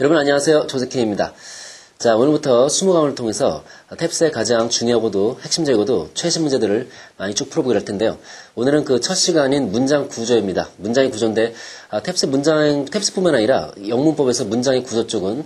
여러분 안녕하세요. 조세케입니다. 자, 오늘부터 20강을 통해서 탭스의 가장 중요하고도 핵심적이고도 최신 문제들을 많이 쭉 풀어보기로 할 텐데요. 오늘은 그 첫 시간인 문장 구조입니다. 문장의 구조인데 탭스뿐만 아니라 영문법에서 문장의 구조 쪽은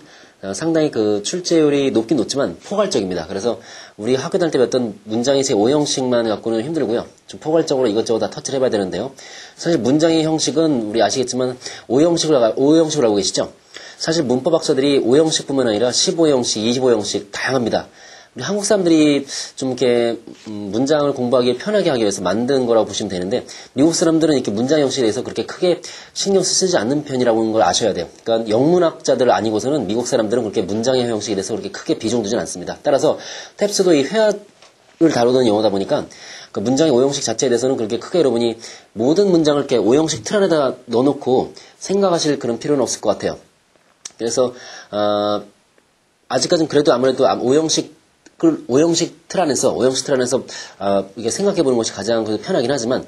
상당히 그 출제율이 높긴 높지만 포괄적입니다. 그래서 우리 학교 다닐 때 배웠던 문장의 제 5형식만 갖고는 힘들고요. 좀 포괄적으로 이것저것 다 터치를 해봐야 되는데요. 사실 문장의 형식은 우리 아시겠지만 5형식으로 알고 계시죠? 사실 문법학자들이 5형식뿐만 아니라 15형식, 25형식 다양합니다. 우리 한국 사람들이 좀 이렇게 문장을 공부하기 편하게 하기 위해서 만든 거라고 보시면 되는데 미국 사람들은 이렇게 문장 형식에 대해서 그렇게 크게 신경 쓰지 않는 편이라고 하는 걸 아셔야 돼요. 그러니까 영문학자들 아니고서는 미국 사람들은 그렇게 문장의 형식에 대해서 그렇게 크게 비중 두진 않습니다. 따라서 탭스도 이 회화를 다루는 영어다 보니까 그 문장의 5형식 자체에 대해서는 그렇게 크게 여러분이 모든 문장을 이렇게 5형식 틀 안에다 넣어놓고 생각하실 그런 필요는 없을 것 같아요. 그래서 아직까지는 그래도 아무래도 5형식 틀 안에서 이게 생각해보는 것이 가장 편하긴 하지만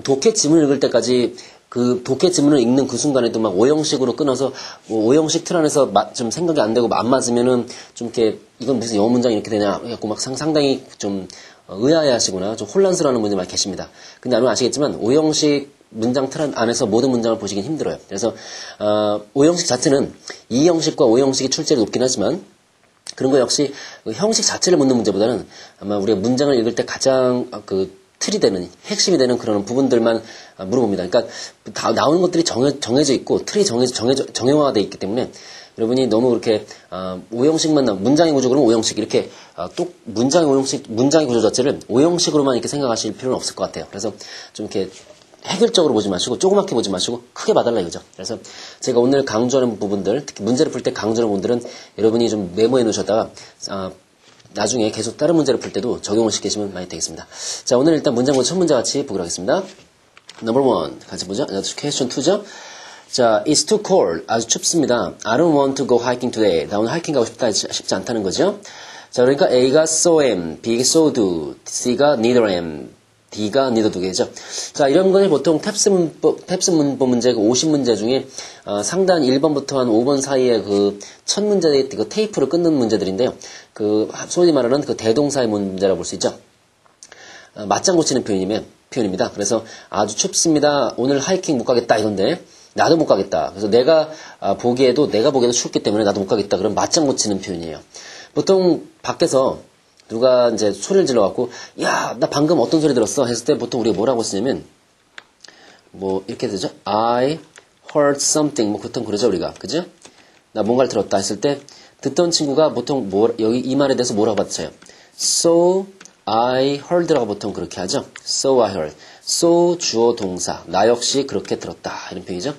독해 지문을 읽을 때까지 그 독해 지문을 읽는 그 순간에도 막 5형식으로 끊어서 5형식 틀 안에서 좀 생각이 안 되고 안 맞으면은 좀 이렇게 이건 무슨 영어 문장이 이렇게 되냐 해갖고 막 상당히 좀 의아해하시거나 좀 혼란스러워하는 분들이 많이 계십니다. 근데 아마 아시겠지만 5형식 문장 틀 안에서 모든 문장을 보시긴 힘들어요. 그래서 5형식 자체는 2형식과 5형식이 출제율이 높긴 하지만 그런 거 역시 그 형식 자체를 묻는 문제보다는 아마 우리가 문장을 읽을 때 가장 그 틀이 되는 핵심이 되는 그런 부분들만 물어봅니다. 그러니까 다 나오는 것들이 정해져 있고 틀이 정형화되어 있기 때문에 여러분이 너무 그렇게 5형식만 문장의 구조 그러면 5형식 이렇게 또 문장의 구조 자체를 5형식으로만 이렇게 생각하실 필요는 없을 것 같아요. 그래서 좀 이렇게 획일적으로 보지 마시고 조그맣게 보지 마시고 크게 봐달라 이거죠. 그래서 제가 오늘 강조하는 부분들, 특히 문제를 풀 때 강조하는 부분들은 여러분이 좀 메모해 놓으셨다가 나중에 계속 다른 문제를 풀 때도 적용을 시키시면 많이 되겠습니다. 자, 오늘 일단 문장 첫 문제 같이 보기로 하겠습니다. Number 1 같이 보죠. Question 2죠. 자, it's too cold. 아주 춥습니다. I don't want to go hiking today. 나 오늘 하이킹 가고 싶지 않다는 거죠. 자, 그러니까 A가 so am, B가 so do, C가 neither am, D가 neither do 개죠. 자, 이런 거는 보통 탭스 문법 문제 50문제 중에 상단 1번부터 한 5번 사이에 그 첫 문제의 그 테이프를 끊는 문제들인데요. 그 소위 말하는 그 대동사의 문제라고 볼 수 있죠. 맞장 고치는 표현입니다. 그래서 아주 춥습니다. 오늘 하이킹 못 가겠다 이건데 나도 못 가겠다. 그래서 내가 보기에도 춥기 때문에 나도 못 가겠다. 그럼 맞장 고치는 표현이에요. 보통 밖에서 누가 이제 소리를 질러갖고, 야, 나 방금 어떤 소리 들었어? 했을 때 보통 우리가 뭐라고 쓰냐면, 뭐, 이렇게 되죠? I heard something. 뭐, 보통 그러죠, 우리가. 그죠? 나 뭔가를 들었다 했을 때, 듣던 친구가 보통 여기 이 말에 대해서 뭐라고 받쳐요? So I heard라고 보통 그렇게 하죠? So I heard. So 주어 동사. 나 역시 그렇게 들었다. 이런 표현이죠.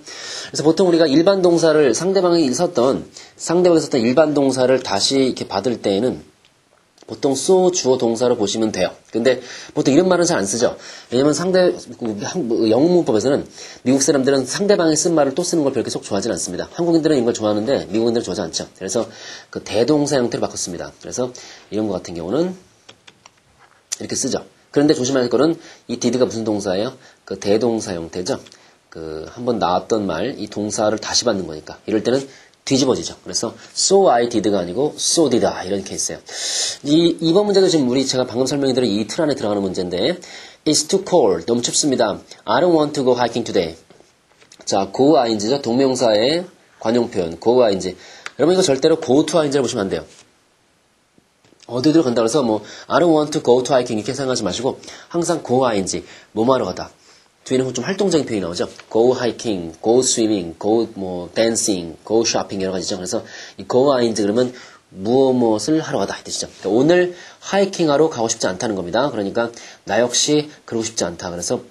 그래서 보통 우리가 일반 동사를 상대방이 썼던 일반 동사를 다시 이렇게 받을 때에는 보통 so 주어 동사로 보시면 돼요. 근데 보통 이런 말은 잘 안 쓰죠. 왜냐면 영어 문법에서는 미국 사람들은 상대방이 쓴 말을 또 쓰는 걸 그렇게 속 좋아하진 않습니다. 한국인들은 이런 걸 좋아하는데 미국인들은 좋아하지 않죠. 그래서 그 대동사 형태를 바꿨습니다. 그래서 이런 거 같은 경우는 이렇게 쓰죠. 그런데 조심할 거는 이 did가 무슨 동사예요? 그 대동사 형태죠. 그 한번 나왔던 말, 이 동사를 다시 받는 거니까. 이럴 때는 뒤집어지죠. 그래서 so I did가 아니고 so did I 이런 케이스예요. 이번 문제도 지금 제가 방금 설명드린 이 틀 안에 들어가는 문제인데 It's too cold. 너무 춥습니다. I don't want to go hiking today. 자, go ing죠. 동명사의 관용 표현. go ing. 여러분 이거 절대로 go to ing를 보시면 안 돼요. 어디로 간다고 해서 뭐 I don't want to go to hiking 이렇게 생각하지 마시고 항상 go ing. 뭐뭐 하러 가다. 뒤에는 좀 활동적인 표현이 나오죠. go hiking, go swimming, go dancing, go shopping 여러 가지죠. 그래서 이 go ing 그러면 무엇을 하러 가다 이 뜻이죠. 그러니까 오늘 하이킹하러 가고 싶지 않다는 겁니다. 그러니까 나 역시 그러고 싶지 않다. 그래서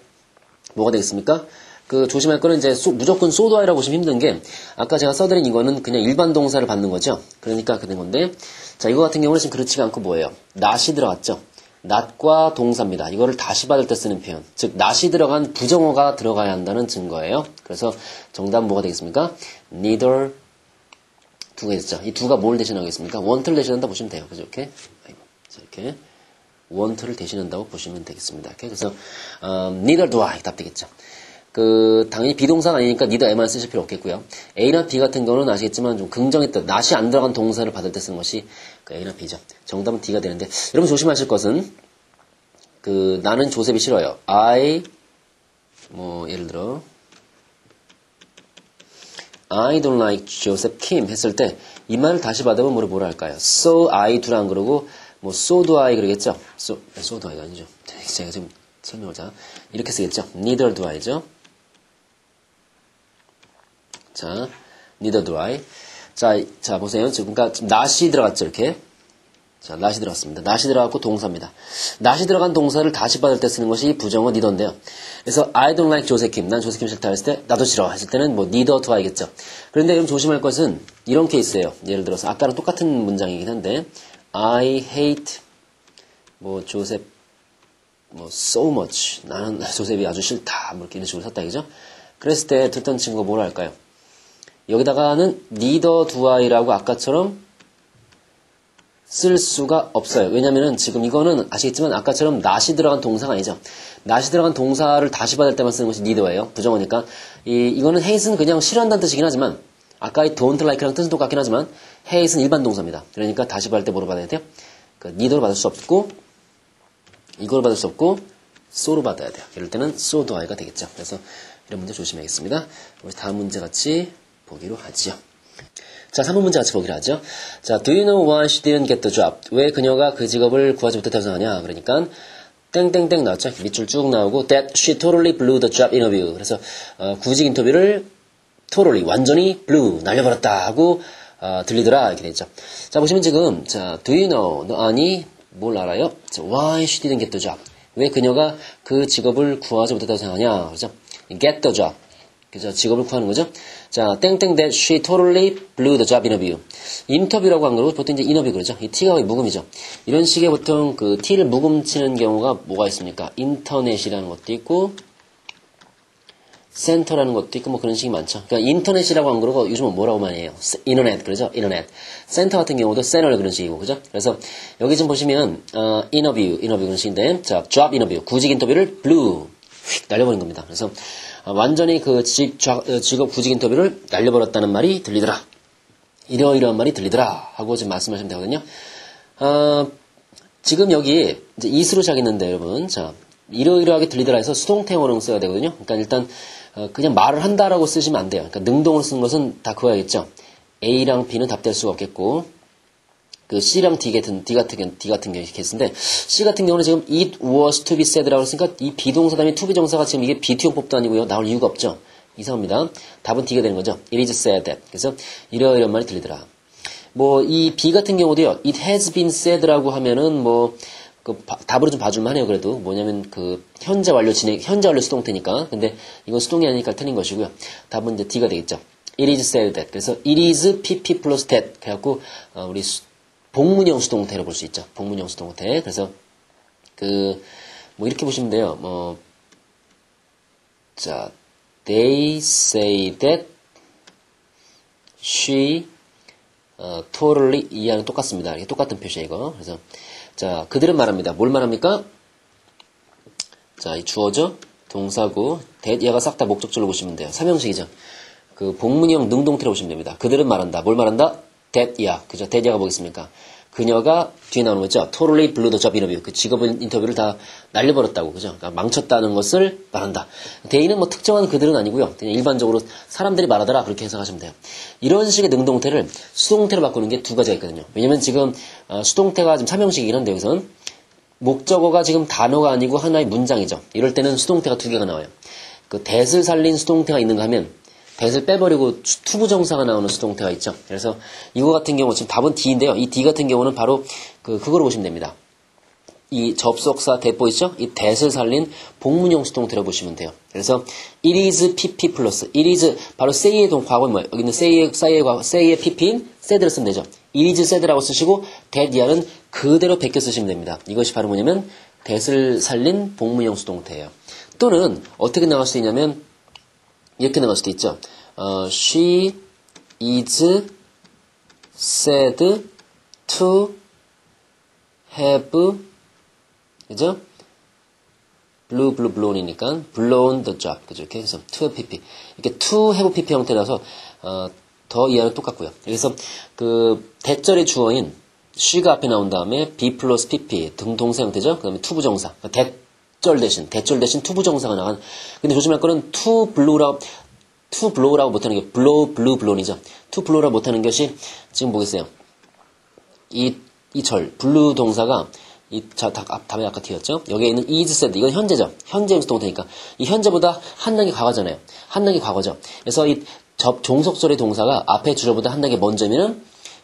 뭐가 되겠습니까? 그 조심할 거는 이제 무조건 so do I라고 보시면 힘든 게 아까 제가 써드린 이거는 그냥 일반 동사를 받는 거죠. 그러니까 그런 건데 자 이거 같은 경우는 지금 그렇지가 않고 뭐예요? not이 들어갔죠. not과 동사입니다. 이거를 다시 받을 때 쓰는 표현. 즉 not이 들어간 부정어가 들어가야 한다는 증거예요. 그래서 정답은 뭐가 되겠습니까? neither 두가 있었죠. 이 두가 뭘 대신하겠습니까? want를 대신한다 보시면 돼요. 그죠? 이렇게 want를 대신한다고 보시면 되겠습니다. 그래서 neither do I 답 되겠죠. 당연히 비동사가 아니니까 need 에만 쓰실 필요 없겠고요. A나 B 같은 경우는 아시겠지만 좀 긍정했다. not이 안 들어간 동사를 받을 때 쓰는 것이 A나 B죠. 정답은 D가 되는데, 여러분 조심하실 것은, 나는 조셉이 싫어요. 예를 들어, I don't like Joseph Kim 했을 때, 이 말을 다시 받으면 뭐라 할까요? So I do라 안 그러고, so do I 그러겠죠? so do I가 아니죠. 제가 지금 설명을 이렇게 쓰겠죠? Neither do I죠. 자, neither do I. 자, 보세요. 지금, not이 들어갔죠, 이렇게. 자, not이 들어갔습니다. not이 들어갔고 동사입니다. not이 들어간 동사를 다시 받을 때 쓰는 것이 부정어 neither인데요. 그래서, I don't like Joseph Kim. 난 조셉 킴 싫다 했을 때, 나도 싫어. 했을 때는 neither do I겠죠. 그런데 여러분 조심할 것은, 이런 케이스예요. 예를 들어서, 아까랑 똑같은 문장이긴 한데, I hate, 조셉, so much. 나는 조셉이 아주 싫다. 이렇게 이런 식으로 샀다, 그죠? 그랬을 때 듣던 친구가 뭐라 할까요? 여기다가는 neither do I라고 아까처럼 쓸 수가 없어요. 왜냐면은 지금 이거는 아시겠지만 아까처럼 not이 들어간 동사가 아니죠. not이 들어간 동사를 다시 받을 때만 쓰는 것이 neither예요. 부정어니까. 이거는 hate는 그냥 싫어한다는 뜻이긴 하지만 아까의 don't like랑 뜻은 똑같긴 하지만 hate는 일반 동사입니다. 그러니까 다시 받을 때 뭐로 받아야 돼요? neither로 받을 수 없고 이걸 받을 수 없고 so로 받아야 돼요. 이럴 때는 so do I가 되겠죠. 그래서 이런 문제 조심해야겠습니다. 우리 다음 문제 같이 보기로 하지요. 자, 3번 문제 같이 보기로 하죠. 자, do you know why she didn't get the job? 왜 그녀가 그 직업을 구하지 못했다고 생각하냐? 그러니까 땡땡땡 나왔죠. 밑줄 쭉 나오고 that she totally blew the job interview. 그래서 구직 인터뷰를 totally 완전히 blew 날려버렸다 하고 들리더라 이렇게 되죠. 자, 보시면 지금 자, do you know 너 아니 뭘 알아요? 자, why she didn't get the job? 왜 그녀가 그 직업을 구하지 못했다고 생각하냐? 그죠? get the job. 그죠? 직업을 구하는 거죠? 자, 땡땡 that she totally blew the job interview. 인터뷰라고 한 거고 보통 이제 인터뷰 그러죠? 이 t가 묵음이죠. 이런 식의 보통 t를 묵음치는 경우가 뭐가 있습니까? 인터넷이라는 것도 있고 센터라는 것도 있고 그런 식이 많죠. 그러니까 인터넷이라고 한 거고 요즘은 뭐라고 많이 해요? 인터넷 그러죠? 인터넷. 센터 같은 경우도 센터 그런 식이고 그죠? 그래서 여기 좀 보시면 인터뷰 그런 식인데 자, job 인터뷰 구직 인터뷰를 blew 휙 날려버린 겁니다. 그래서 완전히 그 직업 구직 인터뷰를 날려버렸다는 말이 들리더라. 이러이러한 말이 들리더라. 하고 지금 말씀하시면 되거든요. 지금 여기 이제 is로 시작했는데 여러분. 자, 이러이러하게 들리더라 해서 수동태어를 써야 되거든요. 그러니까 일단, 그냥 말을 한다라고 쓰시면 안 돼요. 그러니까 능동을 쓰는 것은 다 그거야겠죠. A랑 B는 답될 수가 없겠고, C랑 D 같은 케이스인데, C 같은 경우는 지금 it was to be said라고 했으니까 이 비동사 다음에 to be 정사가 지금 이게 BT용법도 아니고요. 나올 이유가 없죠. 이상합니다. 답은 D가 되는 거죠. It is said that. 그래서 이런 말이 들리더라. 이 B 같은 경우도요. It has been said라고 하면은 답으로 좀 봐줄만 해요, 그래도. 뭐냐면, 현재 완료 수동태니까. 근데 이건 수동이 아니니까 틀린 것이고요. 답은 이제 D가 되겠죠. It is said that. 그래서 it is PP plus that. 그래갖고, 우리 복문형 수동태로 볼 수 있죠. 복문형 수동태. 그래서, 이렇게 보시면 돼요. 자, they say that she, totally, 이하는 똑같습니다. 이게 똑같은 표시예요, 이거. 그래서, 자, 그들은 말합니다. 뭘 말합니까? 자, 이 주어죠? 동사고, 얘가 싹 다 목적절로 보시면 돼요. 삼형식이죠. 복문형 능동태로 보시면 됩니다. 그들은 말한다. 뭘 말한다? that, 야. 그죠? that, 야가 뭐겠습니까? 그녀가 뒤에 나오는 거죠. totally blew the job interview. 그 직업 인터뷰를 다 날려버렸다고. 그죠? 그러니까 망쳤다는 것을 말한다. 대의는 특정한 그들은 아니고요. 그냥 일반적으로 사람들이 말하더라. 그렇게 해석하시면 돼요. 이런 식의 능동태를 수동태로 바꾸는 게 두 가지가 있거든요. 왜냐면 지금 수동태가 지금 삼형식이긴 한데 여기서는 목적어가 지금 단어가 아니고 하나의 문장이죠. 이럴 때는 수동태가 두 개가 나와요. that을 살린 수동태가 있는가 하면 that을 빼버리고 투부정사가 나오는 수동태가 있죠. 그래서 이거 같은 경우 지금 답은 D인데요. 이 D 같은 경우는 바로 그거로 보시면 됩니다. 이 접속사 that 보이시죠? 이 that을 살린 복문형 수동태로 보시면 돼요. 그래서 it is PP 플러스 it is 바로 say의 과거는 뭐예요? 여기 있는 say의 PP인 said를 쓰면 되죠. it is said라고 쓰시고 that 이하는 그대로 베껴 쓰시면 됩니다. 이것이 바로 뭐냐면 that을 살린 복문형 수동태예요. 또는 어떻게 나갈 수 있냐면 이렇게 나갈 수도 있죠. She is said to have, 그죠? blown이니까 blown the job. 그죠? 이렇게 해서 to pp. 이렇게 to have pp 형태라서, 더 이하는 똑같고요. 그래서 그 대절의 주어인 she가 앞에 나온 다음에 be 플러스 pp 동사 형태죠. 그 다음에 투부정사. 그러니까 대절 대신 투부정사가 나간. 근데 조심할 거는 to blow라고 못하는 게 blow이죠. to blow라고 못하는 것이 지금 보겠어요. 이 blue 동사가 답이 아까 T였죠? 여기에 있는 is said. 이건 현재죠. 현재 형식 동태니까. 이 현재보다 한 단계 과거잖아요. 한 단계 과거죠. 그래서 이 종속절의 동사가 앞에 주어보다 한 단계 먼저면은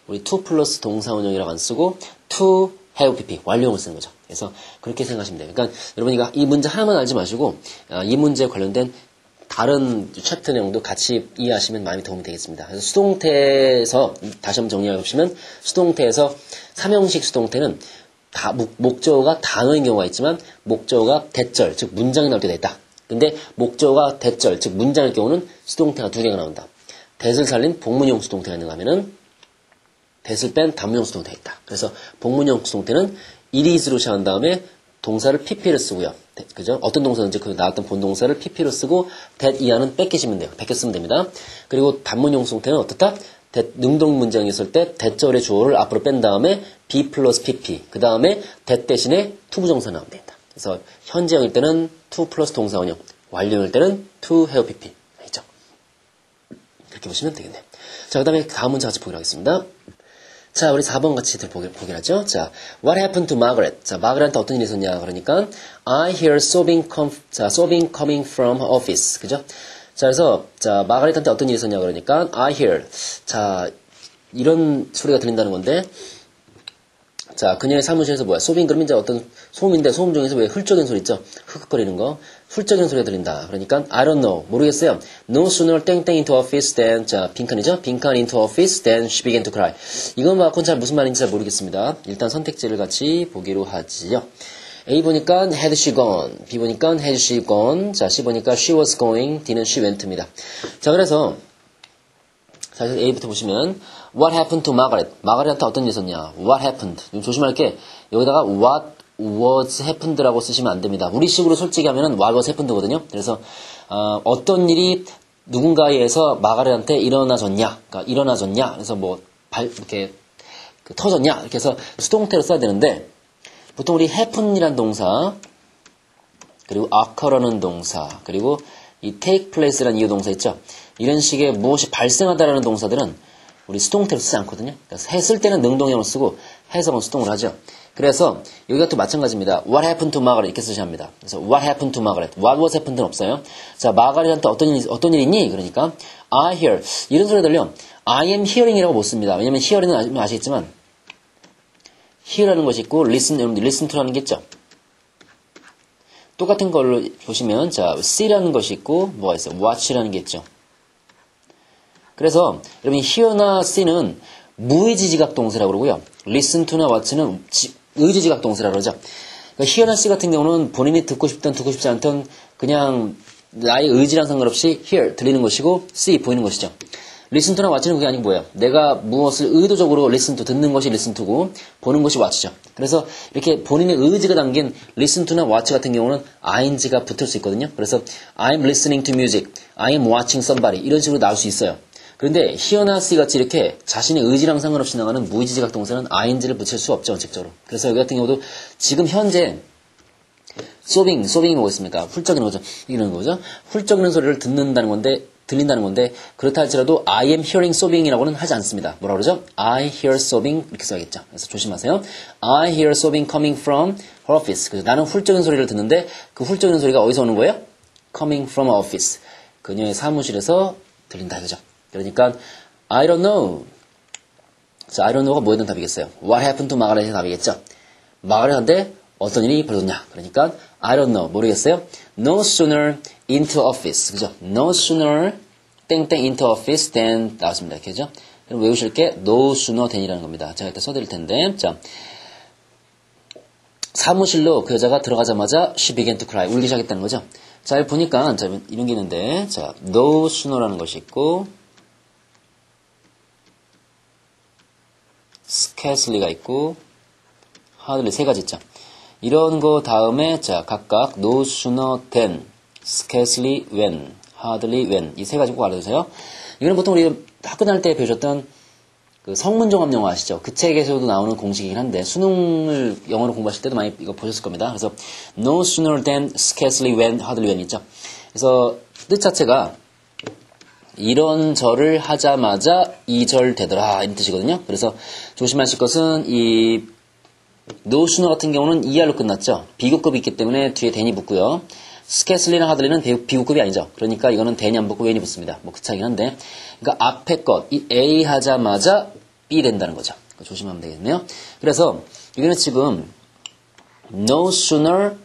우리 to 플러스 동사원형이라고 안 쓰고 to have pp 완료형을 쓰는 거죠. 그래서 그렇게 생각하시면 돼요. 그러니까 여러분이 이 문제 하나만 알지 마시고 이 문제에 관련된 다른 챕터 내용도 같이 이해하시면 많이 도움이 되겠습니다. 그래서 수동태에서 다시 한번 정리해 보시면 수동태에서 3형식 수동태는 목적어가 단어인 경우가 있지만 목적어가 대절, 즉 문장이 나올 때가 있다. 근데 목적어가 대절, 즉 문장일 경우는 수동태가 2개가 나온다. 대을 살린 복문형 수동태가 있는가 하면은 대을 뺀 단문형 수동태가 있다. 그래서 복문형 수동태는 it is로 시작한 다음에 동사를 pp를 쓰고요. 그죠? 어떤 동사든지 그 나왔던 본동사를 pp로 쓰고 that 이하는 뺏기시면 돼요. 뺏겨 쓰면 됩니다. 그리고 단문형 수동태는 어떻다? 능동 문장이 있을 때 대절의 주어를 앞으로 뺀 다음에 be 플러스 pp 그 다음에 that 대신에 투부정사 나오면 된다. 그래서 현재형일 때는 to 플러스 동사원형, 완료형일 때는 to have pp. 알겠죠? 그렇게 보시면 되겠네요. 자, 그 다음에 다음 문제 같이 보기로 하겠습니다. 자, 우리 4번 같이 보기로 하죠. 자, what happened to Margaret? 자, 마그렛한테 어떤 일이 있었냐? 그러니까 I hear sobbing coming from her office. 그죠? 자, 그래서 자, 마그렛한테 어떤 일이 있었냐? 그러니까 I hear. 자, 이런 소리가 들린다는 건데 자, 그녀의 사무실에서 뭐야? 소빙 그러면 이제 어떤 소음인데 소음 중에서 왜 훌쩍이는 소리 있죠? 흑흑거리는 거. 훌쩍이는 소리가 들린다. 그러니까 I don't know. 모르겠어요. No sooner 땡땡 into office than 자, 빈칸이죠? 빈칸 into office than she began to cry. 이건 갖고는 잘 무슨 말인지 잘 모르겠습니다. 일단 선택지를 같이 보기로 하지요. A 보니까 had she gone. B 보니까 had she gone. 자, C 보니까 she was going. D는 she went입니다. 자, 그래서 자, A부터 보시면 What happened to Margaret? 마가렛한테 어떤 일이 있었냐? What happened? 조심할 게 여기다가 what was happened라고 쓰시면 안 됩니다. 우리식으로 솔직히 하면은 what was happened거든요. 그래서 어떤 일이 누군가에 의해서 마가렛한테 일어나졌냐? 그러니까 일어나졌냐? 그래서 뭐 이렇게 터졌냐? 이렇게 해서 수동태로 써야 되는데 보통 우리 happen이라는 동사 그리고 occur라는 동사 그리고 이 take place라는 이어 동사 있죠? 이런 식의 무엇이 발생하다라는 동사들은 우리 수동태로 쓰지 않거든요. 그래서 했을 때는 능동형을 쓰고 해석은 수동을 하죠. 그래서 여기가 또 마찬가지입니다. What happened to Margaret? 이렇게 쓰셔야 합니다. 그래서 What happened to Margaret? What was happened는 없어요. 자, 마가렛한테 어떤 일이 있니? 그러니까 I hear. 이런 소리 들려. I am hearing이라고 못 씁니다. 왜냐면 hearing은 아시겠지만 hear라는 것이 있고 listen to라는 게 있죠. 똑같은 걸로 보시면 자, see라는 것이 있고 뭐가 있어요? watch라는 게 있죠. 그래서 여러분 hear나 see는 무의지지각 동사라고 그러고요. listen to나 watch는 의지지각 동사라고 그러죠. 그러니까 hear나 see 같은 경우는 본인이 듣고 싶든 듣고 싶지 않든 그냥 나의 의지랑 상관없이 hear 들리는 것이고 see 보이는 것이죠. listen to나 watch는 그게 아니고 뭐예요? 내가 무엇을 의도적으로 listen to 듣는 것이 listen to고 보는 것이 watch죠. 그래서 이렇게 본인의 의지가 담긴 listen to나 watch 같은 경우는 ing가 붙을 수 있거든요. 그래서 I'm listening to music, I'm watching somebody 이런 식으로 나올 수 있어요. 그런데 hear나 see 같이 이렇게 자신의 의지랑 상관없이 나가는 무의지지각 동사는 ing를 붙일 수 없죠, 직접으로. 그래서 여기 같은 경우도 지금 현재 sobbing이 뭐겠습니까? 훌쩍이는 거죠. 이런 거죠. 훌쩍이는 소리를 들린다는 건데 그렇다 할지라도 I am hearing sobbing이라고는 하지 않습니다. 뭐라 그러죠? I hear sobbing 이렇게 써야겠죠. 그래서 조심하세요. I hear sobbing coming from her office. 그래서 나는 훌쩍이는 소리를 듣는데 그 훌쩍이는 소리가 어디서 오는 거예요? Coming from her office. 그녀의 사무실에서 들린다 이거죠. 그러니까 I don't know. 자, I don't know가 뭐에 대한 답이겠어요? What happened to Margaret의 답이겠죠. 마가렛한테 어떤 일이 벌어졌냐? 그러니까 I don't know. 모르겠어요. No sooner into office. 그죠? No sooner 땡땡 into office than 나왔습니다. 이렇게 죠? 그럼 외우실 게 no sooner than이라는 겁니다. 제가 일단 써드릴 텐데. 자, 사무실로 그 여자가 들어가자마자 she began to cry. 울기 시작했다는 거죠. 자, 여기 보니까 자, 이런 게 있는데 자, no sooner라는 것이 있고 scarcely가 있고 hardly 세 가지 있죠. 이런 거 다음에 자 각각 no sooner than, scarcely when, hardly when 이 세 가지 꼭 알아두세요. 이거는 보통 우리 학교 다닐 때 배우셨던 그 성문종합 영어 아시죠? 그 책에서도 나오는 공식이긴 한데 수능을 영어로 공부하실 때도 많이 이거 보셨을 겁니다. 그래서 no sooner than, scarcely when, hardly when 있죠. 그래서 뜻 자체가 이런 절을 하자마자 이 절 되더라 이런 뜻이거든요. 그래서 조심하실 것은 이 no sooner 같은 경우는 ER로 끝났죠. 비교급이 있기 때문에 뒤에 than이 붙고요. scarcely나 hardly는 비교급이 아니죠. 그러니까 이거는 than이 안 붙고 when이 붙습니다. 뭐 그 차이긴 한데 그러니까 앞에 것, 이 A 하자마자 B 된다는 거죠. 조심하면 되겠네요. 그래서 이거는 지금 no sooner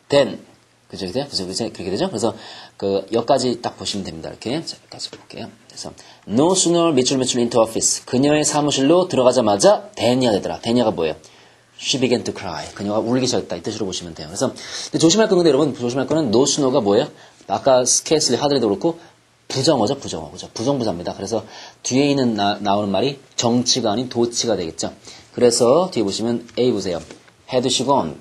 than 그죠? 그렇게 되죠? 그래서 그 여기까지 딱 보시면 됩니다. 이렇게 자, 여기까지 볼게요. 그래서 no sooner 밑줄 into office 그녀의 사무실로 들어가자마자 than이가 되더라. than이가 뭐예요? She began to cry. 그녀가 울기 시작했다. 이 뜻으로 보시면 돼요. 그래서 근데 조심할 건 근데 여러분 조심할 거는 no sooner가 뭐예요? 아까 scarcely hardly도 그렇고 부정어죠. 부정어. 그죠? 부정부사입니다. 그래서 뒤에 있는 나오는 말이 정치가 아닌 도치가 되겠죠. 그래서 뒤에 보시면 A 보세요. Had she gone?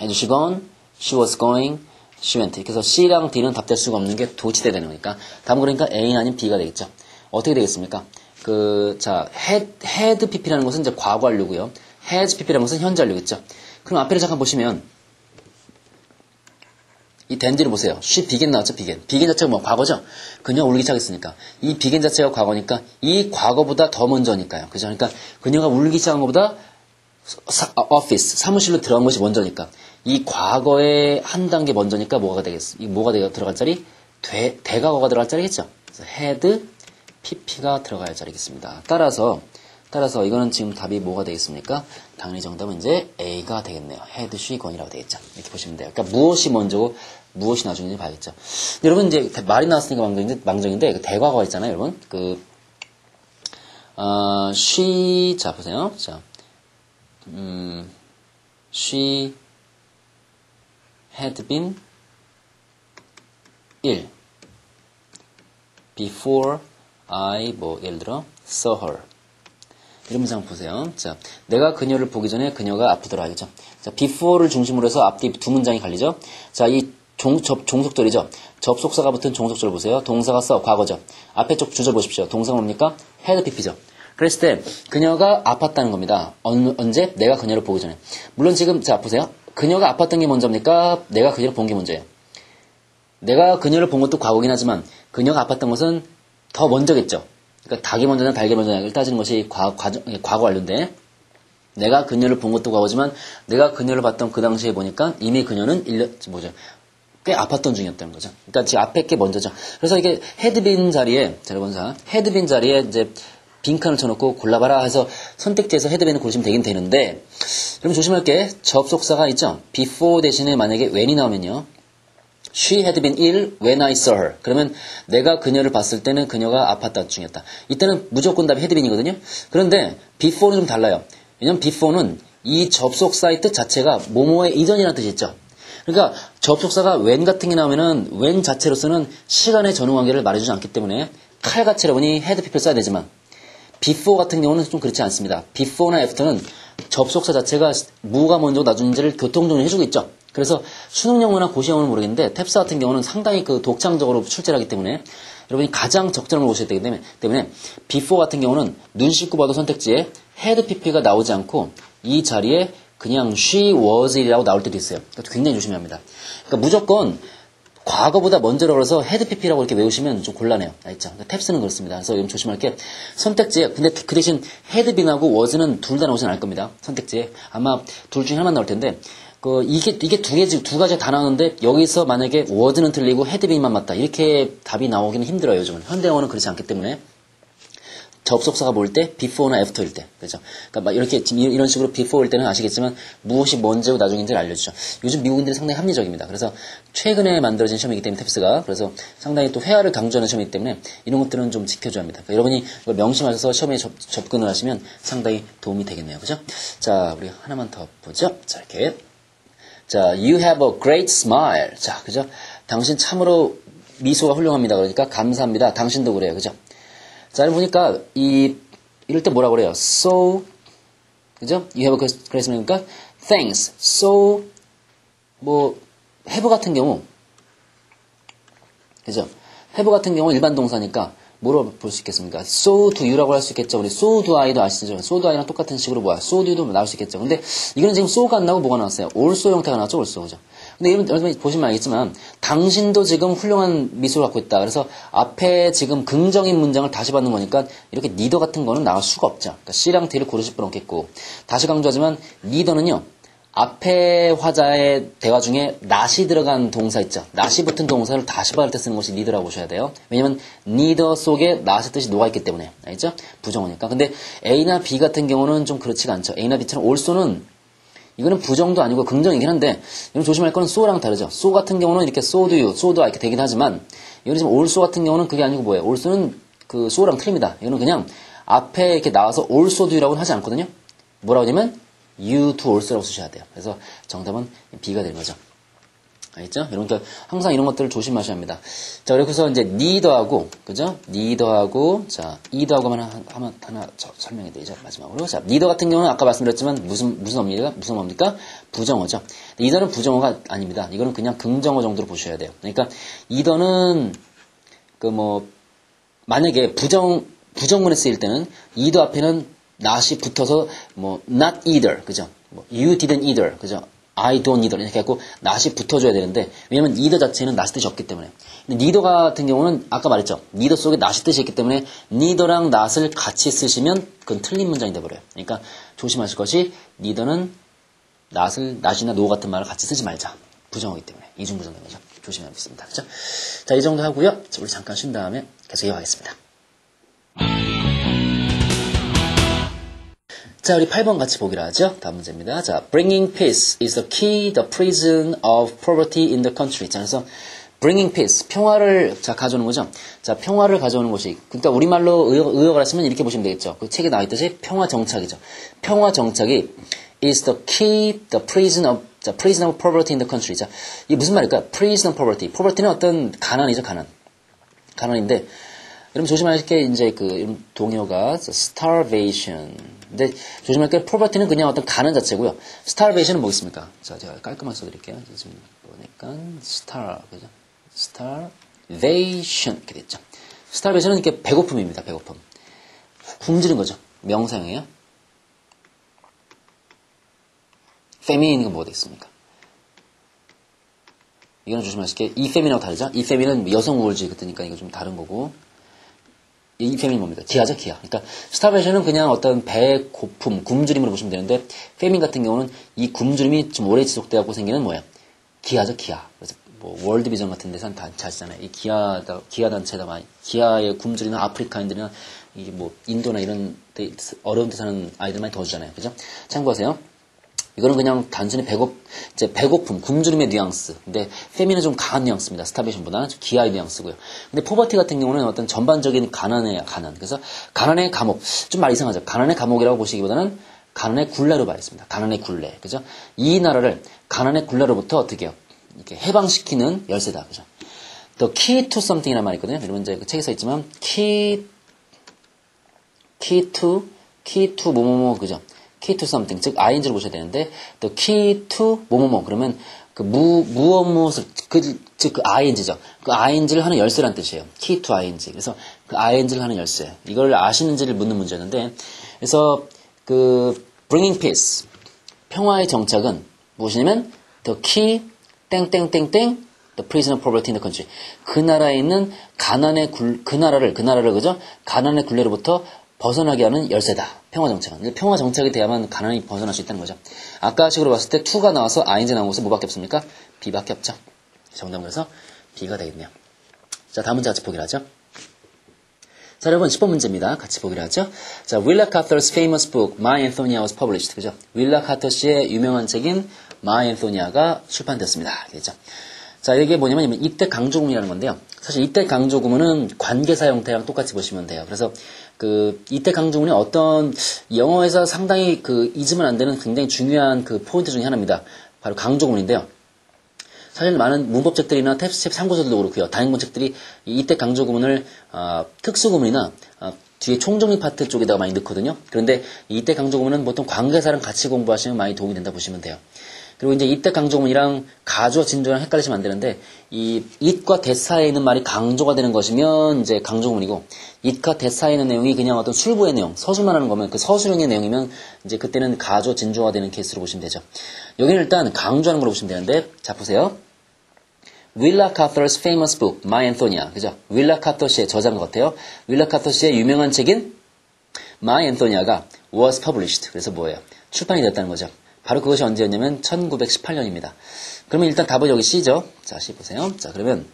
Had she gone? She was going. She went. 그래서 C랑 D는 답될 수가 없는 게 도치대 되는 거니까. 다음 그러니까 A는 아닌 B가 되겠죠. 어떻게 되겠습니까? 자, had pp라는 것은 이제 과거 완료고요. has pp라는 것은 현재 완료겠죠. 그럼 앞에를 잠깐 보시면 이 then를 보세요. she began 나왔죠, began. began 자체가 뭐 과거죠. 그녀가 울기 시작했으니까 이 began 자체가 과거니까 이 과거보다 더 먼저니까요. 그죠? 그러니까 그녀가 울기 시작한 것보다 office 사무실로 들어간 것이 먼저니까 이 과거에 한 단계 먼저니까 뭐가 들어갈 자리? 대과거가 들어갈 자리겠죠. 그래서 had pp가 들어갈 자리겠습니다. 따라서 이거는 지금 답이 뭐가 되겠습니까? 당연히 정답은 이제 A가 되겠네요. had she gone이라고 되겠죠. 이렇게 보시면 돼요. 그러니까 무엇이 먼저고 무엇이 나중인지 봐야겠죠. 여러분 이제 말이 나왔으니까 망정인데 그 대과거 있잖아요, 여러분. she 자 보세요. 자, she had been ill before I 예를 들어 saw her. 이런 문장 보세요. 자, 내가 그녀를 보기 전에 그녀가 아프더라. 알겠죠? 자, before를 중심으로 해서 앞뒤 두 문장이 갈리죠? 자, 이 종속절이죠? 접속사가 붙은 종속절 보세요. 동사가 과거죠? 앞에 쪽 주절 보십시오. 동사가 뭡니까? had pp죠. 그랬을 때, 그녀가 아팠다는 겁니다. 언제? 내가 그녀를 보기 전에. 물론 지금, 자, 보세요. 그녀가 아팠던 게 먼저입니까? 내가 그녀를 본 게 먼저예요. 내가 그녀를 본 것도 과거긴 하지만, 그녀가 아팠던 것은 더 먼저겠죠? 그러니까 닭이 먼저냐 달기 먼저냐를 따지는 것이 과거 완료인데 내가 그녀를 본 것도 과거지만 내가 그녀를 봤던 그 당시에 보니까 이미 그녀는 꽤 아팠던 중이었다는 거죠. 그러니까 지금 앞에 게 먼저죠. 그래서 이게 헤드빈 자리에 여러분사 헤드빈 자리에 이제 빈칸을 쳐놓고 골라봐라 해서 선택지에서 헤드빈을 고르시면 되긴 되는데 그럼 조심할 게 접속사가 있죠. before 대신에 만약에 when이 나오면요. She had been ill when I saw her. 그러면 내가 그녀를 봤을 때는 그녀가 아팠다 중이었다. 이때는 무조건 답이 had been이거든요. 그런데 before는 좀 달라요. 왜냐면 before는 이 접속사의 뜻 자체가 뭐뭐의 이전이라는 뜻이 있죠. 그러니까 접속사가 when 같은 게 나오면은 when 자체로서는 시간의 전후관계를 말해주지 않기 때문에 칼같이라 보니 had pp를 써야 되지만 before 같은 경우는 좀 그렇지 않습니다. before나 after는 접속사 자체가 뭐가 먼저 나중인지를 교통정리 해주고 있죠. 그래서 수능 영어나 고시 영어는 모르겠는데 탭스 같은 경우는 상당히 독창적으로 출제를 하기 때문에 여러분이 가장 적절한 걸 보셔야 되기 때문에 before 같은 경우는 눈 씻고 봐도 선택지에 had pp가 나오지 않고 이 자리에 그냥 she was 이라고 나올 때도 있어요. 그러니까 굉장히 조심해야 합니다. 그러니까 무조건 과거보다 먼저라고 해서 had pp라고 이렇게 외우시면 좀 곤란해요. 알죠? 그러니까 탭스는 그렇습니다. 그래서 좀 조심할 게 선택지에 근데 그 대신 had been하고 was는 둘 다 나오진 않을 겁니다. 선택지에 아마 둘 중에 하나만 나올 텐데 이게 두 가지가 다 나오는데, 여기서 만약에 was는 틀리고 had been만 맞다. 이렇게 답이 나오기는 힘들어요, 요즘은. 현대어는 그렇지 않기 때문에. 접속사가 뭘 때? before나 after일 때. 그죠? 그러니까 막 이렇게, 이런 식으로 before일 때는 아시겠지만, 무엇이 먼저고 나중인지를 알려주죠. 요즘 미국인들이 상당히 합리적입니다. 그래서, 최근에 만들어진 시험이기 때문에, 탭스가. 그래서 상당히 또 회화를 강조하는 시험이기 때문에, 이런 것들은 좀 지켜줘야 합니다. 그러니까 여러분이 이걸 명심하셔서 시험에 접근을 하시면 상당히 도움이 되겠네요. 그죠? 자, 우리 하나만 더 보죠. 자, 이렇게. 자, you have a great smile. 자, 그죠? 당신 참으로 미소가 훌륭합니다. 그러니까 감사합니다. 당신도 그래요. 그죠? 자, 보니까 이럴 때 뭐라고 그래요? So, 그죠? You have a great smile. 그러니까 thanks, so, 뭐, have 같은 경우, 그죠? have 같은 경우 일반 동사니까 뭐로 볼 수 있겠습니까? so do you라고 할 수 있겠죠. 우리 so do I도 아시죠? so do I랑 똑같은 식으로 뭐야? so do you도 나올 수 있겠죠. 근데 이거는 지금 so가 안 나오고 뭐가 나왔어요? also 형태가 나왔죠, also. 그죠? 근데 여러분 보시면 알겠지만 당신도 지금 훌륭한 미소를 갖고 있다. 그래서 앞에 지금 긍정인 문장을 다시 받는 거니까 이렇게 neither 같은 거는 나올 수가 없죠. 그러니까 C랑 D를 고르실 분 없겠고 다시 강조하지만 neither는요. 앞에 화자의 대화 중에 not이 들어간 동사 있죠. not이 붙은 동사를 다시 받을 때 쓰는 것이 neither라고 보셔야 돼요. 왜냐면 neither 속에 not의 뜻이 녹아있기 때문에. 알죠? 부정어니까. 근데 A나 B 같은 경우는 좀 그렇지가 않죠. A나 B처럼 also는 이거는 부정도 아니고 긍정이긴 한데 이건 조심할 거는 so랑 다르죠. so 같은 경우는 이렇게 so do you, so do I 이렇게 되긴 하지만 이거는 지금 also 같은 경우는 그게 아니고 뭐예요? also는 그 so랑 틀립니다. 이거는 그냥 앞에 이렇게 나와서 also do you라고는 하지 않거든요. 뭐라고 하냐면 you do also라고 쓰셔야 돼요. 그래서 정답은 B가 되는 거죠. 알겠죠? 그러니까 항상 이런 것들을 조심하셔야 합니다. 자, 그래서 이제 neither하고, 그죠? neither하고, 자, either하고 하나 설명해 드리죠. 마지막으로. 자, neither 같은 경우는 아까 말씀드렸지만 무슨 어입니까? 부정어죠. either는 부정어가 아닙니다. 이거는 그냥 긍정어 정도로 보셔야 돼요. 그러니까 either는 만약에 부정문에 쓰일 때는 either 앞에는 not이 붙어서 not either, 그죠? you didn't either, 그죠? I don't either 이렇게 해갖고 not이 붙어줘야 되는데 왜냐면 either 자체는 not이 뜻이 없기 때문에. 근데 neither 같은 경우는 아까 말했죠. neither 속에 not이 뜻이 있기 때문에 neither랑 not을 같이 쓰시면 그건 틀린 문장이 돼버려요. 그러니까 조심하실 것이 neither는 not이나 no 같은 말을 같이 쓰지 말자. 부정어기 때문에 이중부정된 거죠. 조심해야 겠습니다. 그죠? 자, 이 정도 하고요. 우리 잠깐 쉰 다음에 계속 이어가겠습니다. 자, 우리 8번 같이 보기로 하죠. 다음 문제입니다. 자, bringing peace is the key, the prison of poverty in the country. 자, 그래서 bringing peace, 평화를 가져오는 거죠. 자, 평화를 가져오는 것이, 그러니까 우리말로 의역을 하시면 이렇게 보시면 되겠죠. 그 책에 나와 있듯이 평화 정착이죠. 평화 정착이 is the key, the prison of poverty in the country. 자, 이게 무슨 말일까요? prison of poverty. poverty는 어떤 가난이죠, 가난인데, 여러분 조심하실 게 이제 동요가 starvation. 근데 조심할 게 poverty는 그냥 어떤 가난 자체고요. starvation은 뭐겠습니까? 자, 제가 깔끔하게 써드릴게요. 지금 보니까 그죠? starvation 이렇게 됐죠. starvation은 이렇게 배고픔입니다. 배고픔. 굶주린 거죠. 명사형이에요. famine은 뭐가 되겠습니까? 이거는 조심하실 게 이 famine하고 다르죠. 이 famine은 여성 우월주의 그때니까 이거 좀 다른 거고. 이 페미는 뭡니까? 기아죠, 기아. 그러니까 스타베이션은 그냥 어떤 배고픔, 굶주림으로 보시면 되는데 페민 같은 경우는 이 굶주림이 좀 오래 지속돼갖고 생기는 뭐야? 기아죠, 기아. 그래서 월드비전 같은 데서는 다 아시잖아요. 이 기아 단체다 많이 기아의 굶주리는 아프리카인들이나 이게 인도나 이런 데 어려운 데 사는 아이들 많이 도와주잖아요, 그죠? 참고하세요. 이거는 그냥 단순히 배고픔, 굶주림의 뉘앙스. 근데 페미는 좀 강한 뉘앙스입니다. 스타베이션보다는 좀 기아의 뉘앙스고요. 근데 포버티 같은 경우는 어떤 전반적인 가난. 그래서 가난의 감옥. 좀 말 이상하죠. 가난의 감옥이라고 보시기보다는 가난의 굴레로 말했습니다. 가난의 굴레. 그죠? 이 나라를 가난의 굴레로부터 어떻게 해요? 이렇게 해방시키는 열쇠다. 그죠? The key to something이라는 말이 있거든요. 여러분 이제 그 책에 써 있지만 key to 뭐뭐뭐 그죠? key to something, 즉 ing를 보셔야 되는데 the key to 뭐뭐뭐 그러면 그 무엇을 즉 그 ing죠. 그 ing를 하는 열쇠란 뜻이에요. key to ing. 그래서 그 ing를 하는 열쇠. 이걸 아시는지를 묻는 문제였는데 그래서 그 bringing peace 평화의 정착은 무엇이냐면 the key 땡땡땡땡 the prison of poverty in the country. 그 나라에 있는 그 나라를 그죠? 가난의 굴레로부터 벗어나게 하는 열쇠다. 평화 정착은. 평화 정착이 돼야만 가난이 벗어날 수 있다는 거죠. 아까 식으로 봤을 때 2가 나와서 ing 나온 곳은 뭐밖에 없습니까? B밖에 없죠. 정답은 그래서 B가 되겠네요. 자, 다음 문제 같이 보기로 하죠. 자, 여러분 10번 문제입니다. 같이 보기로 하죠. 자, 윌라 카터's famous book My Antonia was published. 그죠? 윌라 카터 씨의 유명한 책인 My Antonia가 출판되었습니다. 그죠? 자, 이게 뭐냐면 이때 강조구문이라는 건데요. 사실 이때 강조구문은 관계사 형태랑 똑같이 보시면 돼요. 그래서 이때 강조구문이 어떤 영어에서 상당히 잊으면 안 되는 굉장히 중요한 포인트 중에 하나입니다. 바로 강조구문인데요. 사실 많은 문법책들이나 텍스트책 참고서들도 그렇고요. 다행본 책들이 이때 강조구문을 특수구문이나 뒤에 총정리 파트 쪽에다가 많이 넣거든요. 그런데 이때 강조구문은 보통 관계사랑 같이 공부하시면 많이 도움이 된다 보시면 돼요. 그리고 이제 이때 강조구문이랑 가조, 진조랑 헷갈리시면 안 되는데, 이 it과 that 사이에 있는 말이 강조가 되는 것이면 이제 강조구문이고, it과 that 사이에 있는 내용이 그냥 어떤 술보의 내용, 서술만 하는 거면 그 서술형의 내용이면 이제 그때는 가조, 진조가 되는 케이스로 보시면 되죠. 여기는 일단 강조하는 걸로 보시면 되는데, 자, 보세요. 윌라 카터's famous book, My Antonia. 그죠? 윌라 카터 씨의 저자인 것 같아요. 윌라 카터 씨의 유명한 책인 My Antonia가 was published. 그래서 뭐예요? 출판이 됐다는 거죠. 바로 그것이 언제였냐면 1918년입니다. 그러면 일단 답은 여기 C죠. 자, C 보세요. 자, 그러면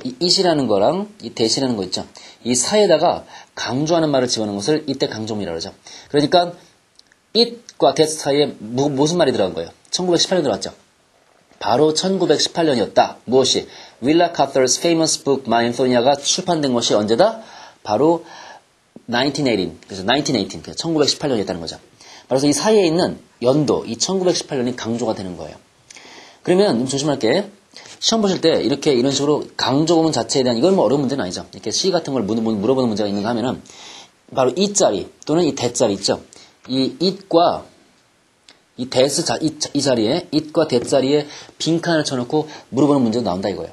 이 it이라는 거랑 이 that이라는 거 있죠. 이 사이에다가 강조하는 말을 집어넣은 것을 이때 강조문이라고 그러죠. 그러니까 it과 that 사이에 무슨 말이 들어간 거예요? 1918년 들어갔죠. 바로 1918년이었다. 무엇이? 윌라 카터's famous book My Anthonia가 출판된 것이 언제다? 바로 1918. 그래서 1918. 그래서 1918년이었다는 거죠. 그래서 이 사이에 있는 연도, 이 1918년이 강조가 되는 거예요. 그러면 조심할게. 시험 보실 때 이렇게 이런 식으로 강조구문 자체에 대한 이건 뭐 어려운 문제는 아니죠. 이렇게 C 같은 걸 물어보는 문제가 있는가 하면은 바로 이 자리 또는 이 대자리 있죠. 이 it과 이 that 이 자리에 it과 that 자리에 빈칸을 쳐놓고 물어보는 문제가 나온다 이거예요.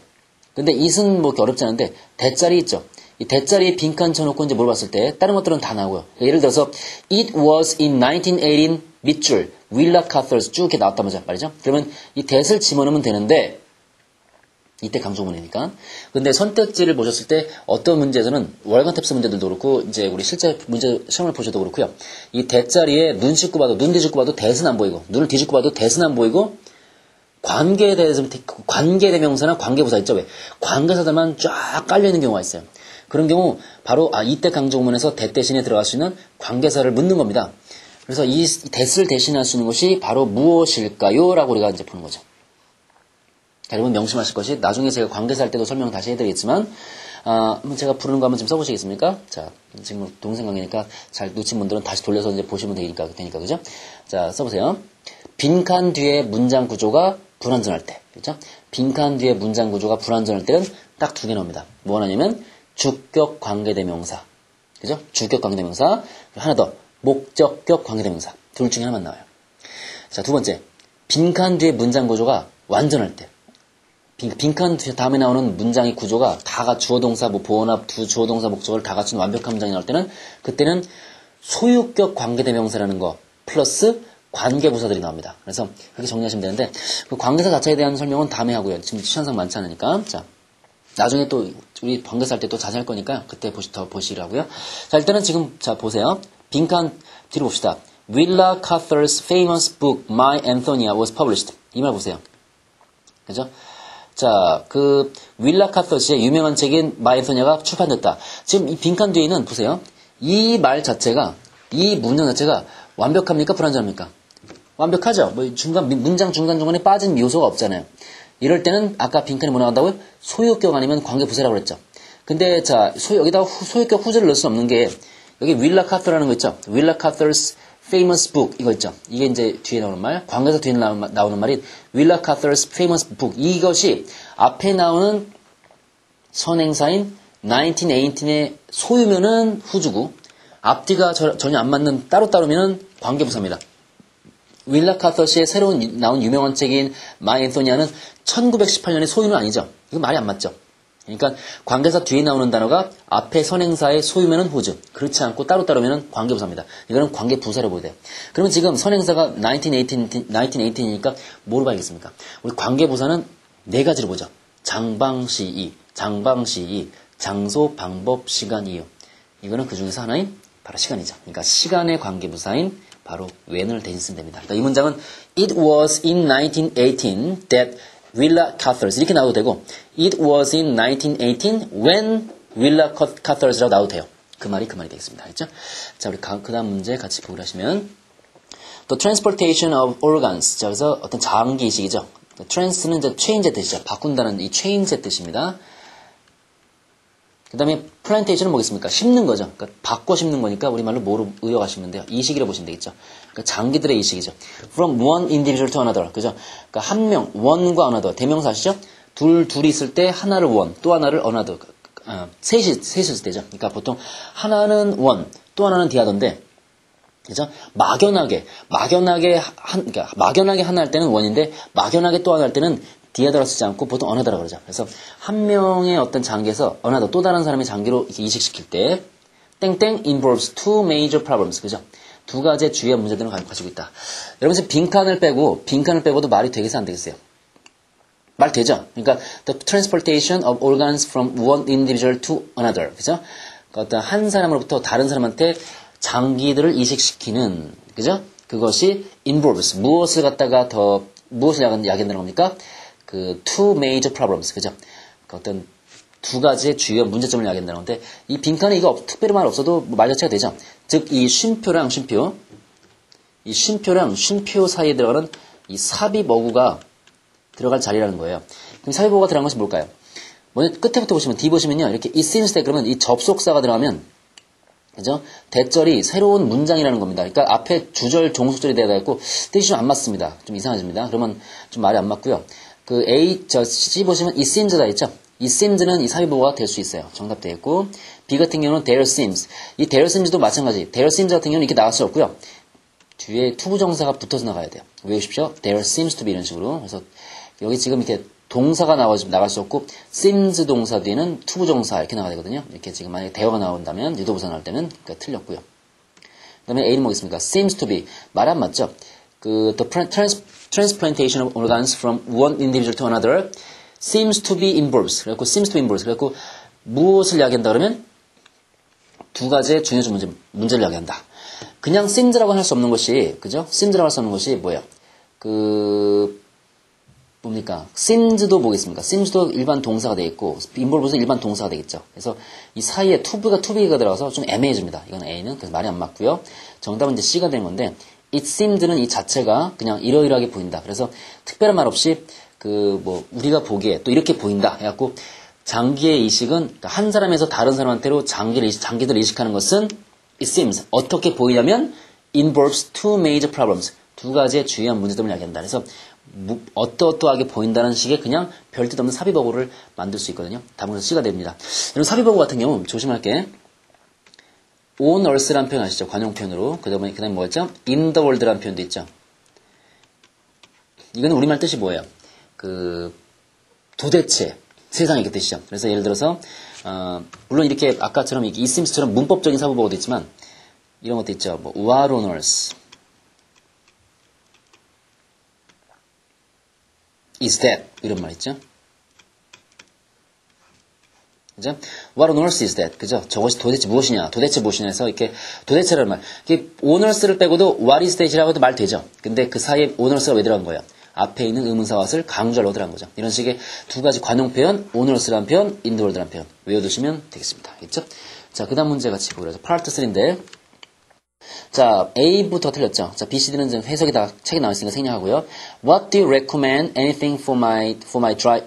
근데 it은 뭐 어렵지 않은데 that 자리 있죠. 이 that 자리에 빈칸 쳐놓고 이제 물어봤을 때 다른 것들은 다 나오고요. 예를 들어서 it was in 1918 밑줄 윌라 카터's 쭉 이렇게 나왔단 말이죠. 그러면 이 that을 집어넣으면 되는데 이때 강조문이니까. 근데 선택지를 보셨을 때 어떤 문제에서는 월간 탭스 문제들도 그렇고 이제 우리 실제 문제 시험을 보셔도 그렇고요. 이 that 자리에 눈 씻고 봐도 눈 뒤집고 봐도 that은 안 보이고 눈을 뒤집고 봐도 that은 안 보이고 관계에 대해서 관계대명사나 관계부사 있죠. 왜? 관계사들만 쫙 깔려 있는 경우가 있어요. 그런 경우 바로 이때 강조문에서 that 대신에 들어갈 수 있는 관계사를 묻는 겁니다. 그래서 이 that을 대신할 수 있는 것이 바로 무엇일까요? 라고 우리가 이제 보는 거죠. 자, 여러분 명심하실 것이 나중에 제가 관계사 할 때도 설명 다시 해드리겠지만 제가 부르는 거 한번 좀 써보시겠습니까? 자, 지금 동생 강의니까 잘 놓친 분들은 다시 돌려서 이제 보시면 되니까 그죠? 자, 써보세요. 빈칸 뒤에 문장 구조가 불완전할 때, 그죠? 빈칸 뒤에 문장 구조가 불완전할 때는 딱 두 개 나옵니다. 뭐 하냐면 주격 관계대명사, 그죠? 주격 관계대명사. 하나 더 목적격 관계대명사. 둘 중에 하나만 나와요. 자, 두 번째 빈칸 뒤에 문장 구조가 완전할 때. 빈칸 다음에 나오는 문장의 구조가 다가 주어동사, 보어나 주어동사, 목적어를 다 갖춘 완벽한 문장이 나올 때는 그때는 소유격 관계대명사라는 거 플러스 관계부사들이 나옵니다. 그래서 그렇게 정리하시면 되는데 그 관계사 자체에 대한 설명은 다음에 하고요. 지금 시간상 많지 않으니까. 자, 나중에 또 우리 관계사 할 때 또 자세히 할 거니까 그때 더 보시라고요. 자, 일단은 지금 자 보세요. 빈칸 뒤로 봅시다. 윌라 카터's famous book My Antonia was published. 이 말 보세요. 그죠? 자, 그 윌라 카터 씨의 유명한 책인 마이 앤토니아가 출판됐다. 지금 이 빈칸 뒤에는 보세요. 이 말 자체가 이 문장 자체가 완벽합니까? 불완전합니까? 완벽하죠. 뭐 문장 중간중간에 빠진 요소가 없잖아요. 이럴 때는 아까 빈칸에 뭐 나온다고요? 소유격 아니면 관계부사라고 그랬죠. 근데 자, 여기다가 소유격 후제를 넣을 수 없는 게 여기 윌라 카터라는 거 있죠. 윌라 카터's famous book 이거 있죠. 이게 이제 뒤에 나오는 말, 관계사 뒤에 나오는 말인 윌라 카터's famous book. 이것이 앞에 나오는 선행사인 1918의 소유면은 후주고 앞뒤가 전혀 안 맞는 따로따로면은 관계부사입니다. 윌라 카터 씨의 새로운 나온 유명한 책인 마이 앤토니아는 1918년의 소유는 아니죠. 이거 말이 안 맞죠. 그러니까 관계사 뒤에 나오는 단어가 앞에 선행사의 소유면은 후주, 그렇지 않고 따로따로면은 관계부사입니다. 이거는 관계부사로 보야 돼요. 그러면 지금 선행사가 1918이니까 뭐로 봐야겠습니까? 우리 관계부사는 네 가지로 보죠. 장방시이, 장소, 방법, 시간, 이유. 이거는 그 중에서 하나인 바로 시간이죠. 그러니까 시간의 관계부사인 바로 when을 대신 쓰면 됩니다. 그러니까 이 문장은 It was in 1918 that Willa Cather's 이렇게 나와도 되고 It was in 1918 when Willa Cather's라고 나와도 돼요. 그 말이 되겠습니다. 알겠죠? 자, 우리 그 다음 문제 같이 보기로 하시면 The transportation of organs. 자, 그래서 어떤 장기 이식이죠. trans는 이제 change의 뜻이죠. 바꾼다는 이 change의 뜻입니다. 그 다음에 plantation은 뭐겠습니까? 심는 거죠. 그러니까 바꿔 심는 거니까 우리말로 뭐로 의역하시면 돼요? 이식이라고 보시면 되겠죠. 그러니까 장기들의 이식이죠. From one individual to another. 그죠? 그러니까 한 명, one과 another. 대명사 아시죠? 둘이 있을 때 하나를 one, 또 하나를 another. 셋이 있을 때죠. 그러니까 보통 하나는 원, 또 하나는 디하던데, 그죠? 막연하게 하나 할 때는 원인데, 막연하게 또 하나 할 때는 디하더라 쓰지 않고 보통 어나더라 그러죠. 그래서 한 명의 어떤 장기에서 어나더, 또 다른 사람의 장기로 이렇게 이식시킬 때, 땡땡 involves two major problems. 그죠? 두 가지의 주요한 문제들을 가지고 있다. 여러분, 지금 빈칸을 빼고도 말이 되겠어요, 안 되겠어요? 말 되죠? 그러니까, the transportation of organs from one individual to another. 그죠? 어떤 한 사람으로부터 다른 사람한테 장기들을 이식시키는, 그죠? 그것이 involves. 무엇을 야기한다는 겁니까? 그 two major problems. 그죠? 그 어떤 두 가지의 주요 문제점을 야기한다는 건데, 이 빈칸에 이거 특별히 말 없어도 말 자체가 되죠? 즉, 이 쉼표랑 쉼표 사이에 들어가는 이 삽입 어구가 들어갈 자리라는 거예요. 그럼 삽입 어구가 들어간 것이 뭘까요? 먼저 끝에부터 보시면, D 보시면요. 이렇게 it seems that 그러면 이 접속사가 들어가면, 그죠? 대절이 새로운 문장이라는 겁니다. 그러니까 앞에 주절, 종속절이 되어야 있고, 뜻이 좀 안 맞습니다. 좀 이상해집니다. 그러면 좀 말이 안 맞고요. C 보시면 it seems다 있죠? 이 seems는 이 삽입어가 될 수 있어요. 정답 되어 있고, B 같은 경우는 there seems. 이 there seems도 마찬가지. there seems 같은 경우는 이렇게 나갈 수 없고요. 뒤에 투부정사가 붙어서 나가야 돼요. 외우십시오. there seems to be 이런 식으로. 그래서 여기 지금 이렇게 동사가 나갈 수 없고, seems 동사 뒤에는 투부정사 이렇게 나가야 되거든요. 이렇게 지금 만약에 대어가 나온다면, 유도부사 나올 때는, 그러니까 틀렸고요. 그 다음에 A는 뭐겠습니까? seems to be. 말 안 맞죠? the transplantation of organs from one individual to another seems to be involves. 그래갖고 seems to be involves. 그래갖고 무엇을 이야기한다 그러면 두 가지의 중요한 문제를 이야기한다. 그냥 seems라고 할 수 없는 것이, 그죠? seems라고 할 수 없는 것이 뭐예요? 뭡니까? seems도 뭐겠습니까? seems도 일반 동사가 되어 있고, involves는 일반 동사가 되겠죠. 그래서 이 사이에 to be가 들어가서 좀 애매해집니다. 이건 A는. 그래서 말이 안 맞고요. 정답은 이제 C가 되는 건데, it seemed는 이 자체가 그냥 이러이러하게 보인다. 그래서 특별한 말 없이, 우리가 보기에 또 이렇게 보인다. 해갖고, 장기의 이식은 한 사람에서 다른 사람한테로 장기들을 이식하는 것은 it seems. 어떻게 보이냐면 involves two major problems. 두 가지의 주요한 문제점을 이야기한다. 그래서 어떠하게 보인다는 식의 그냥 별 뜻 없는 삽입어구를 만들 수 있거든요. 답은 C가 됩니다. 여러분 삽입어구 같은 경우 조심할 게 on earth라는 표현 아시죠? 관용 표현으로. 그 다음에 뭐였죠? in the world라는 표현도 있죠. 이거는 우리말 뜻이 뭐예요? 도대체 세상에 이렇게 뜻이죠. 그래서 예를 들어서 물론 이렇게 아까처럼 이 seems처럼 문법적인 삽입어구도 있지만 이런 것도 있죠. what on earth is that? 이런 말 있죠. 그죠? What on earth is that? 그죠? 저것이 도대체 무엇이냐? 도대체 무엇이냐 해서 이렇게 도대체라는 말. 이게 on earth를 빼고도 what is that이라고 해도 말 되죠. 근데 그 사이에 on earth가 왜 들어간 거예요? 앞에 있는 의문사 what을 강조하려고 들어간 거죠. 이런 식의 두 가지 관용 표현, on earth라는 표현, in the world라는 표현 외워두시면 되겠습니다. 알겠죠? 자, 그 다음 문제 같이 보고 그래서 파트 3인데 자, A부터 틀렸죠. 자, B, C, D는 해석이 다 책에 나와 있으니까 생략하고요. What do you recommend anything for my dry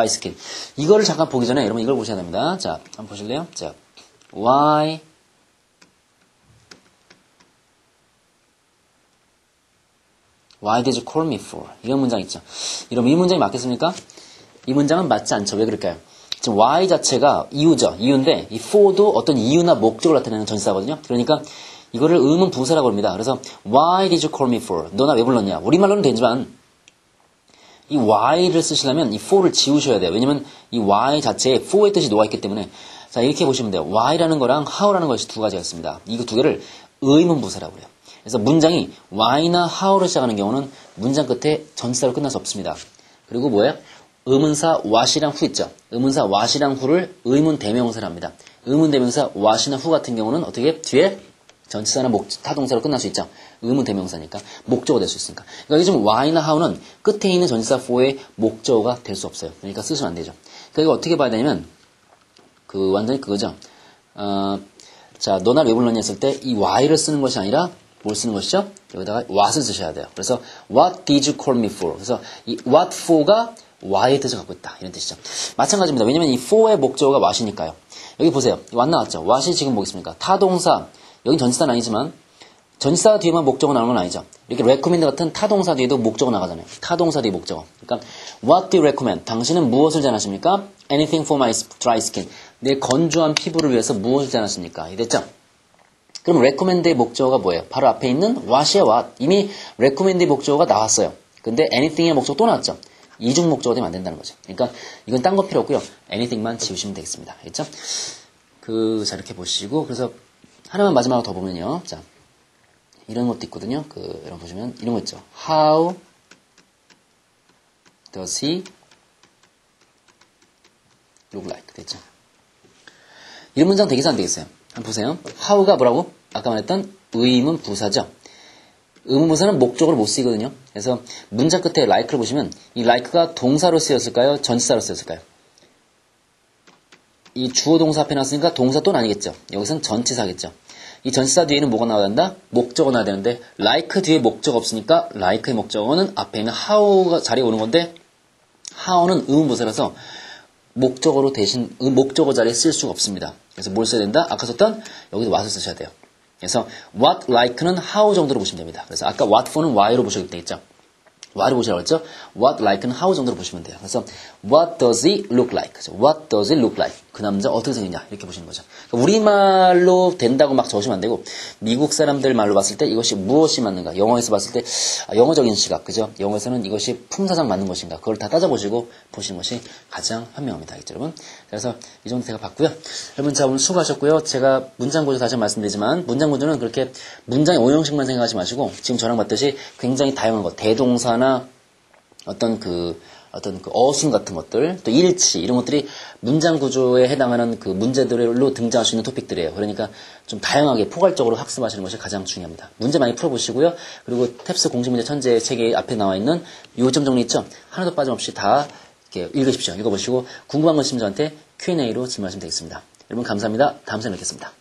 skin? 이거를 잠깐 보기 전에 여러분 이걸 보셔야 됩니다. 자, 한번 보실래요? 자, why did you call me for? 이런 문장 있죠. 여러분 이 문장이 맞겠습니까? 이 문장은 맞지 않죠. 왜 그럴까요? 지금 why 자체가 이유죠. 이유인데 이 for도 어떤 이유나 목적을 나타내는 전치사거든요. 그러니까 이거를 의문 부사라고 합니다. 그래서 why did you call me for? 너 나 왜 불렀냐? 우리말로는 되지만 이 why를 쓰시려면 이 for를 지우셔야 돼요. 왜냐면 이 why 자체에 for의 뜻이 녹아있기 때문에 자 이렇게 보시면 돼요. why라는 거랑 how라는 것이 두 가지가 있습니다. 이거 두 개를 의문 부사라고 해요. 그래서 문장이 why나 how로 시작하는 경우는 문장 끝에 전치사로 끝날 수 없습니다. 그리고 뭐예요? 의문사 what이랑 who 있죠. 의문사 what이랑 who를 의문 대명사를 합니다. 의문 대명사 what이나 who 같은 경우는 어떻게 뒤에 전치사나 타동사로 끝날 수 있죠. 의문 대명사니까 목적어가 될 수 있으니까. 그러니까 지금 why나 how는 끝에 있는 전치사 for의 목적어가 될 수 없어요. 그러니까 쓰시면 안 되죠. 그러니까 이거 어떻게 봐야 되냐면 완전히 그거죠. 자, 너 날 왜 불렀냐 했을 때 이 why를 쓰는 것이 아니라 뭘 쓰는 것이죠? 여기다가 what을 쓰셔야 돼요. 그래서 what did you call me for? 그래서 이 what for가 why의 뜻을 갖고 있다. 이런 뜻이죠. 마찬가지입니다. 왜냐면 이 for의 목적어가 what이니까요. 여기 보세요. what 나왔죠? what이 지금 뭐겠습니까? 타동사. 여긴 전치사는 아니지만 전치사 뒤에만 목적어 나오는 건 아니죠. 이렇게 recommend 같은 타동사 뒤에도 목적어 나가잖아요. 타동사 뒤에 목적어. 그러니까 what do you recommend? 당신은 무엇을 제안하십니까? anything for my dry skin. 내 건조한 피부를 위해서 무엇을 제안하십니까? 됐죠? 그럼 recommend의 목적어가 뭐예요? 바로 앞에 있는 what이야, what. 이미 recommend의 목적어가 나왔어요. 근데 anything의 목적어 또 나왔죠? 이중 목적어 되면 안 된다는 거죠. 그러니까 이건 딴 거 필요 없고요. anything만 지우시면 되겠습니다. 알겠죠? 자, 이렇게 보시고, 그래서 하나만 마지막으로 더 보면요. 자, 이런 것도 있거든요. 여러분 보시면 이런 거 있죠. How does he look like? 됐죠? 이런 문장 되겠어, 안 되겠어요? 한번 보세요. how가 뭐라고? 아까 말했던 의문 부사죠. 의문 부사는 목적으로 못 쓰이거든요. 그래서 문장 끝에 like를 보시면 이 like가 동사로 쓰였을까요? 전치사로 쓰였을까요? 이 주어 동사 앞에 나왔으니까 동사 또는 아니겠죠. 여기서는 전치사겠죠. 이 전치사 뒤에는 뭐가 나와야 된다? 목적어 나와야 되는데 like 뒤에 목적 없으니까 like의 목적어는 앞에 있는 how가 자리에 오는 건데 how는 의문부사라서 목적어로 대신 목적어 자리에 쓸 수가 없습니다. 그래서 뭘 써야 된다? 아까 썼던 여기도 what을 쓰셔야 돼요. 그래서 what like는 how 정도로 보시면 됩니다. 그래서 아까 what for는 why로 보셔도 되겠죠. why로 보시라고 했죠? what like는 how 정도로 보시면 돼요. 그래서 what does he look like? what does he look like? 그 남자 어떻게 생겼냐? 이렇게 보시는 거죠. 그러니까 우리말로 된다고 막 적으시면 안 되고 미국 사람들 말로 봤을 때 이것이 무엇이 맞는가? 영어에서 봤을 때 영어적인 시각, 그죠? 영어에서는 이것이 품사상 맞는 것인가? 그걸 다 따져보시고 보시는 것이 가장 현명합니다. 알겠죠, 여러분? 그래서 이 정도 제가 봤고요. 여러분, 자, 오늘 수고하셨고요. 제가 문장 구조 다시 말씀드리지만 문장 구조는 그렇게 문장의 오형식만 생각하지 마시고 지금 저랑 봤듯이 굉장히 다양한 것, 대동사나 어떤 어순 같은 것들, 또 일치, 이런 것들이 문장 구조에 해당하는 그 문제들로 등장할 수 있는 토픽들이에요. 그러니까 좀 다양하게 포괄적으로 학습하시는 것이 가장 중요합니다. 문제 많이 풀어보시고요. 그리고 탭스 공식문제 천재 책에 앞에 나와 있는 요점 정리 있죠? 하나도 빠짐없이 다 이렇게 읽으십시오. 읽어보시고 궁금한 거 있으면 저한테 Q&A로 질문하시면 되겠습니다. 여러분 감사합니다. 다음 시간에 뵙겠습니다.